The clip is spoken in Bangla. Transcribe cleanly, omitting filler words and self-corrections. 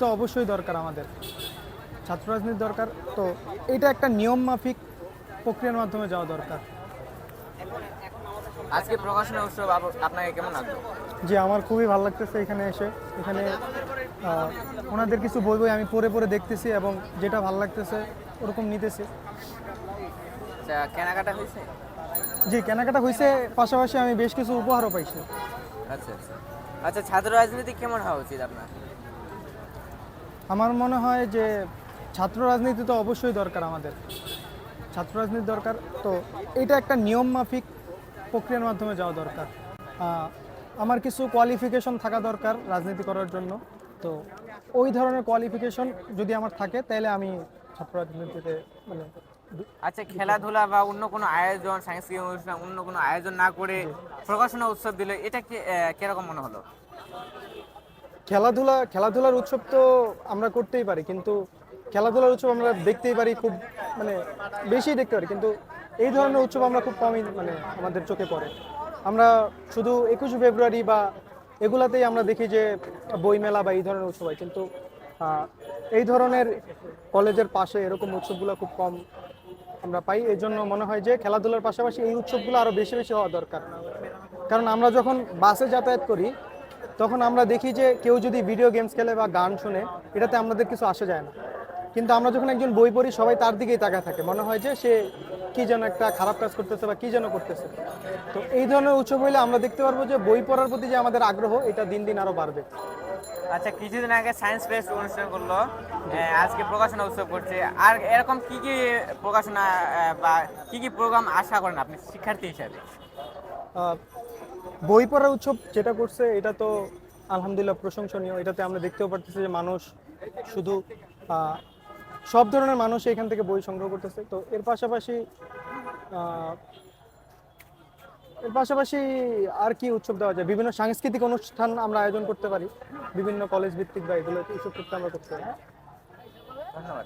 তো অবশ্যই দরকার আমাদের ছাত্র রাজনীতি দরকার। তো এটা একটা নিয়ম মাফিক প্রক্রিয়ার মাধ্যমে যাওয়া দরকার। আজকে প্রকাশনা উৎসব আপনাকে কেমন লাগলো? যে আমার খুবই ভালো লাগতেছে এখানে এসে। এখানে ওনাদের কিছু বই বই আমি পড়ে পড়ে দেখতেছি এবং যেটা ভালো লাগতেছে ওরকম নিতেছি। আচ্ছা, কেনাকাটা হয়েছে? যে কেনাকাটা হয়েছে, পাশাপাশি আমি বেশ কিছু উপহারও পাইছি। আচ্ছা আচ্ছা। আচ্ছা, ছাত্র রাজনীতি কেমন হওয়া উচিত আপনার? আমার মনে হয় যে ছাত্র রাজনীতি তো অবশ্যই দরকার আমাদের ছাত্র রাজনীতি দরকার। তো এটা একটা নিয়ম মাফিক প্রক্রিয়ার মাধ্যমে যাওয়া দরকার। আমার কিছু কোয়ালিফিকেশন থাকা দরকার রাজনীতি করার জন্য। তো ওই ধরনের কোয়ালিফিকেশন যদি আমার থাকে তাহলে আমি ছাত্র রাজনীতিতে মানে আচ্ছা, খেলাধুলা বা অন্য কোনো আয়োজন, সাংস্কৃতিক অনুষ্ঠান অন্য কোনো আয়োজন না করে প্রকাশনা উৎসব দিলে এটা কি কিরকম মনে হলো? খেলাধুলার উৎসব তো আমরা করতেই পারি, কিন্তু খেলাধুলার উৎসব আমরা দেখতেই পারি খুব মানে বেশি দেখতে পারি, কিন্তু এই ধরনের উৎসব আমরা খুব কমই মানে আমাদের চোখে পড়ে। আমরা শুধু 21শে ফেব্রুয়ারি বা এগুলাতেই আমরা দেখি যে বইমেলা বা এই ধরনের উৎসব হয়, কিন্তু এই ধরনের কলেজের পাশে এরকম উৎসবগুলো খুব কম আমরা পাই। এই জন্য মনে হয় যে খেলাধুলার পাশাপাশি এই উৎসবগুলো আরো বেশি বেশি হওয়া দরকার। কারণ আমরা যখন বাসে যাতায়াত করি তখন আমরা দেখি যে কেউ যদি ভিডিও গেমস খেলে বা গান শুনে, এটাতে আমাদের কিছু আসে যায় না। কিন্তু আমরা যখন একজন বই পড়ি সবাই তার দিকেই তাকায় থাকে, মনে হয় যে সে কি যেন একটা খারাপ কাজ করতেছে বা কি যেন করতেছে। তো এই ধরনের উৎসব হইলে আমরা দেখতে পারবো যে বই পড়ার প্রতি যে আমাদের আগ্রহ, এটা দিন দিন আরো বাড়বে। আচ্ছা, কিছুদিন আগে সায়েন্স ফেস্ট অনুষ্ঠান করলো, আজকে প্রকাশনা উৎসব করছে। আর এরকম কি কি প্রকাশনা বা কি কি প্রোগ্রাম আশা করেন আপনি শিক্ষার্থী হিসাবে? আহ, বই পড়ার উৎসব যেটা করছে এটা তো আলহামদুলিল্লাহ প্রশংসনীয়। এটাতে আমরা দেখতেও পারতেছি যে মানুষ শুধু আহ, সব ধরনের মানুষ এখান থেকে বই সংগ্রহ করতেছে। তো আহ, এর পাশাপাশি আর কি উৎসব দেওয়া যায়, বিভিন্ন সাংস্কৃতিক অনুষ্ঠান আমরা আয়োজন করতে পারি, বিভিন্ন কলেজ ভিত্তিক বা এগুলো উৎসব করতে আমরা করতে পারি। ধন্যবাদ।